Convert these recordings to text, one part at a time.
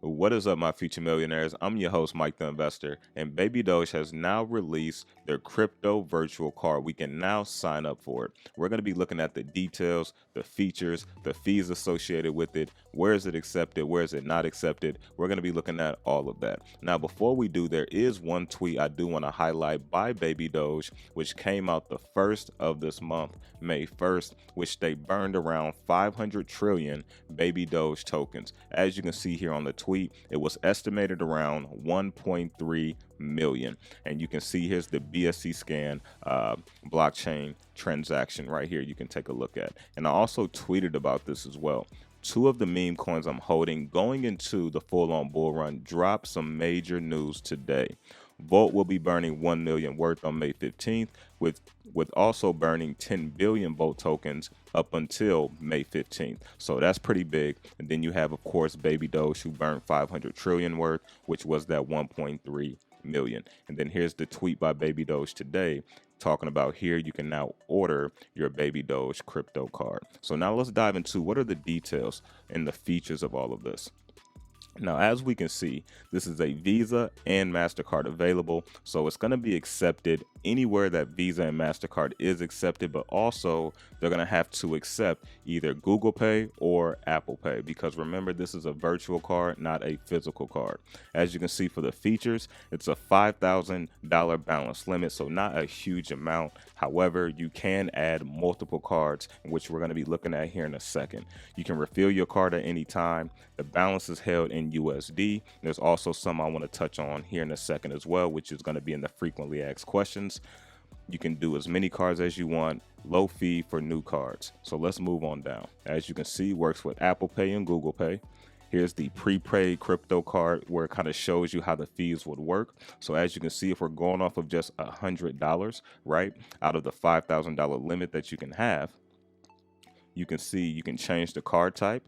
What is up, my future millionaires? I'm your host, Mike the Investor, and Baby Doge has now released their crypto virtual card. We can now sign up for it. We're going to be looking at the details, the features, the fees associated with it. Where is it accepted? Where is it not accepted? We're going to be looking at all of that. Now, before we do, there is one tweet I do want to highlight by Baby Doge, which came out the 1st of this month, May 1st, which they burned around 500 trillion Baby Doge tokens. As you can see here on the tweet, it was estimated around 1.3 million. And you can see here's the BSC scan blockchain transaction right here. You can take a look at. And I also tweeted about this as well. Two of the meme coins I'm holding going into the full-on bull run dropped some major news today. Volt will be burning 1 million worth on May 15th, with also burning 10 billion Volt tokens up until May 15th. So that's pretty big. And then you have, of course, Baby Doge, who burned 500 trillion worth, which was that 1.3 million. And then here's the tweet by Baby Doge today, talking about here you can now order your Baby Doge crypto card. So now let's dive into what are the details and the features of all of this. Now, as we can see, this is a Visa and MasterCard available, so it's going to be accepted anywhere that Visa and MasterCard is accepted, but also they're going to have to accept either Google Pay or Apple Pay, because remember, this is a virtual card, not a physical card. As you can see for the features, it's a $5,000 balance limit, so not a huge amount. However, you can add multiple cards, which we're going to be looking at here in a second. You can refill your card at any time. The balance is held in USD. There's also some I want to touch on here in a second as well, which is going to be in the frequently asked questions. You can do as many cards as you want, low fee for new cards. So let's move on down. As you can see, works with Apple Pay and Google Pay. Here's the prepaid crypto card where it kind of shows you how the fees would work. So as you can see, if we're going off of just $100, right, out of the $5,000 limit that you can have, you can see you can change the card type.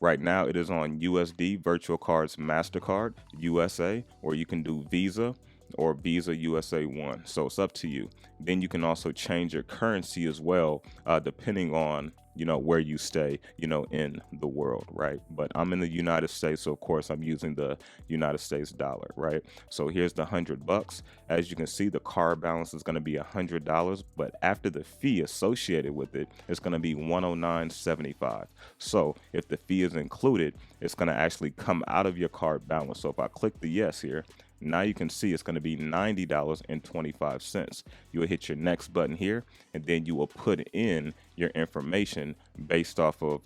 Right now it is on USD Virtual Cards MasterCard USA, or you can do Visa or Visa USA 1. So it's up to you. Then you can also change your currency as well, depending on, where you stay, in the world, right? But I'm in the United States, so of course I'm using the United States dollar, right? So here's the $100. As you can see, the card balance is going to be $100, but after the fee associated with it, it's going to be $109.75. So if the fee is included, it's going to actually come out of your card balance. So if I click the yes here, now you can see it's going to be $90.25. You will hit your next button here, and then you will put in your information based off of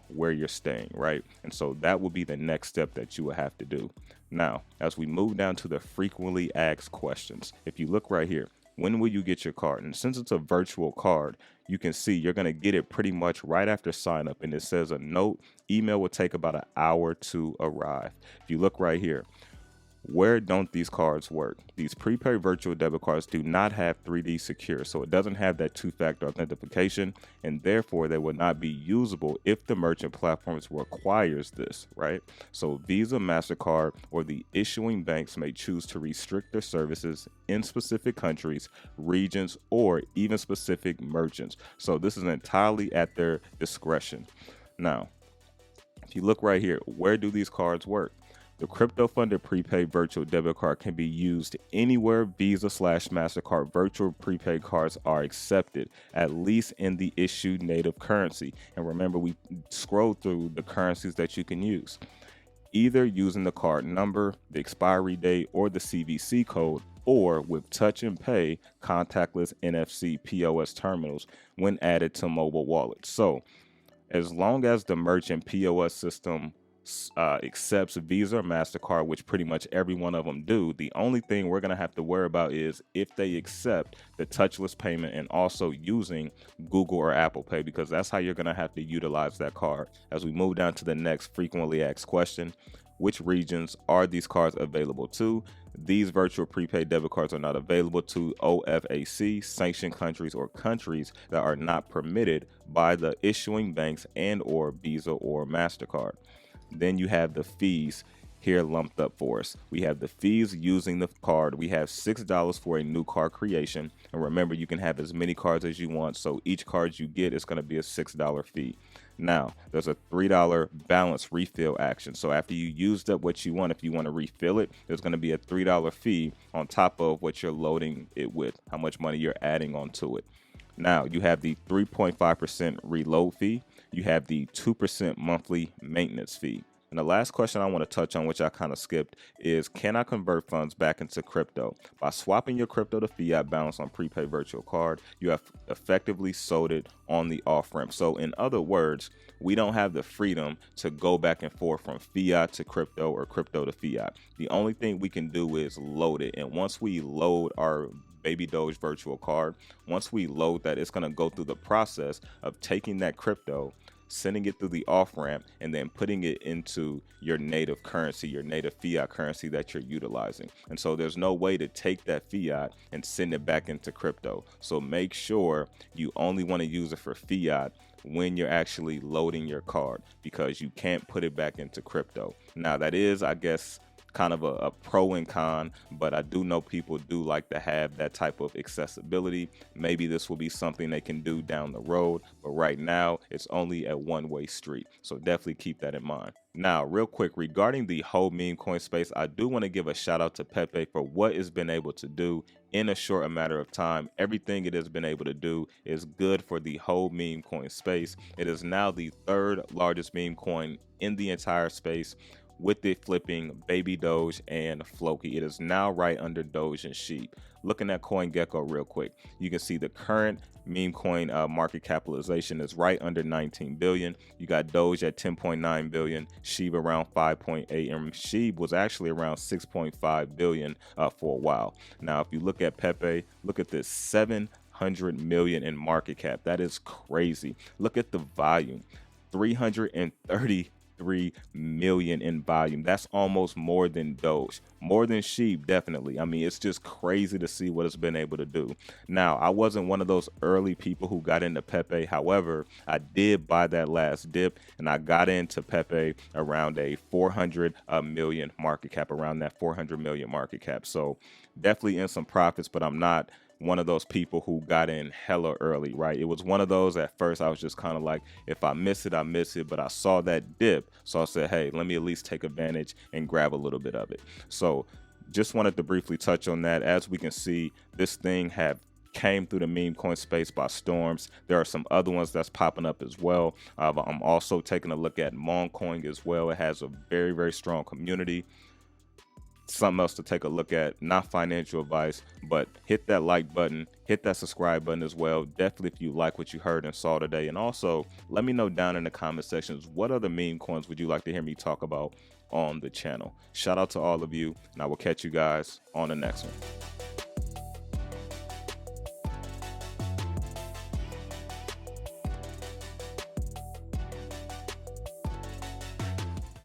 where you're staying, right? And so that will be the next step that you will have to do. Now, as we move down to the frequently asked questions, if you look right here, when will you get your card? And since it's a virtual card, you can see you're going to get it pretty much right after sign up. And it says a note, email will take about an hour to arrive. If you look right here, where don't these cards work? These prepaid virtual debit cards do not have 3D secure, so it doesn't have that two-factor authentication, and therefore they will not be usable if the merchant platforms requires this, right? So Visa, MasterCard, or the issuing banks may choose to restrict their services in specific countries, regions, or even specific merchants. So this is entirely at their discretion. Now, if you look right here, where do these cards work? The crypto-funded prepaid virtual debit card can be used anywhere Visa/MasterCard virtual prepaid cards are accepted, at least in the issued native currency. And remember, we scrolled through the currencies that you can use, either using the card number, the expiry date, or the CVC code, or with touch and pay contactless NFC POS terminals when added to mobile wallets. So as long as the merchant POS system accepts Visa or MasterCard, which pretty much every one of them do, the only thing we're going to have to worry about is if they accept the touchless payment and also using Google or Apple Pay, because that's how you're going to have to utilize that card. As we move down to the next frequently asked question, which regions are these cards available to? These virtual prepaid debit cards are not available to OFAC sanctioned countries or countries that are not permitted by the issuing banks and or Visa or MasterCard. Then you have the fees here lumped up for us. We have the fees using the card. We have $6 for a new card creation. And remember, you can have as many cards as you want. So each card you get is going to be a $6 fee. Now, there's a $3 balance refill action. So after you used up what you want, if you want to refill it, there's going to be a $3 fee on top of what you're loading it with, how much money you're adding onto it. Now, you have the 3.5% reload fee. You have the 2% monthly maintenance fee. And the last question I want to touch on, which I kind of skipped, is can I convert funds back into crypto? By swapping your crypto to fiat balance on prepaid virtual card, you have effectively sold it on the off-ramp. So in other words, we don't have the freedom to go back and forth from fiat to crypto or crypto to fiat. The only thing we can do is load it. And once we load our Baby Doge virtual card, once we load that, it's going to go through the process of taking that crypto, sending it through the off-ramp, and then putting it into your native currency, your native fiat currency that you're utilizing. And so there's no way to take that fiat and send it back into crypto. So make sure you only want to use it for fiat when you're actually loading your card, because you can't put it back into crypto. Now that is, I guess, kind of a pro and con, but I do know people do like to have that type of accessibility. Maybe this will be something they can do down the road, but right now it's only a one-way street. So definitely keep that in mind. Now, real quick, regarding the whole meme coin space, I do want to give a shout out to 𝗕𝗚𝗡 for what it's been able to do in a short matter of time. Everything it has been able to do is good for the whole meme coin space. It is now the third largest meme coin in the entire space, with it flipping Baby Doge and Floki. It is now right under Doge and 𝗓𝗍. Looking at CoinGecko real quick, you can see the current meme coin market capitalization is right under 19 billion. You got Doge at 10.9 billion, 𝗓𝗍 around 5.8, and 𝗓𝗍 was actually around 6.5 billion for a while. Now, if you look at 𝗕𝗚𝗡, look at this, 700 million in market cap. That is crazy. Look at the volume, 333 million in volume. That's almost more than Doge, more than 𝗓𝗍, definitely. I mean, it's just crazy to see what it's been able to do. Now, I wasn't one of those early people who got into 𝗕𝗚𝗡. However, I did buy that last dip, and I got into 𝗕𝗚𝗡 around a 400 million market cap, around that 400 million market cap. So definitely in some profits, but I'm not one of those people who got in hella early, right? It was one of those, at first I was just kind of like, if I miss it, I miss it, but I saw that dip, so I said, hey, let me at least take advantage and grab a little bit of it. So just wanted to briefly touch on that. As we can see, this thing came through the meme coin space by storms. There are some other ones that's popping up as well. I'm also taking a look at Moncoin as well. It has a very, very strong community. Something else to take a look at, not financial advice, but hit that like button, hit that subscribe button as well. Definitely if you like what you heard and saw today. And also let me know down in the comment sections, what other meme coins would you like to hear me talk about on the channel? Shout out to all of you, and I will catch you guys on the next one.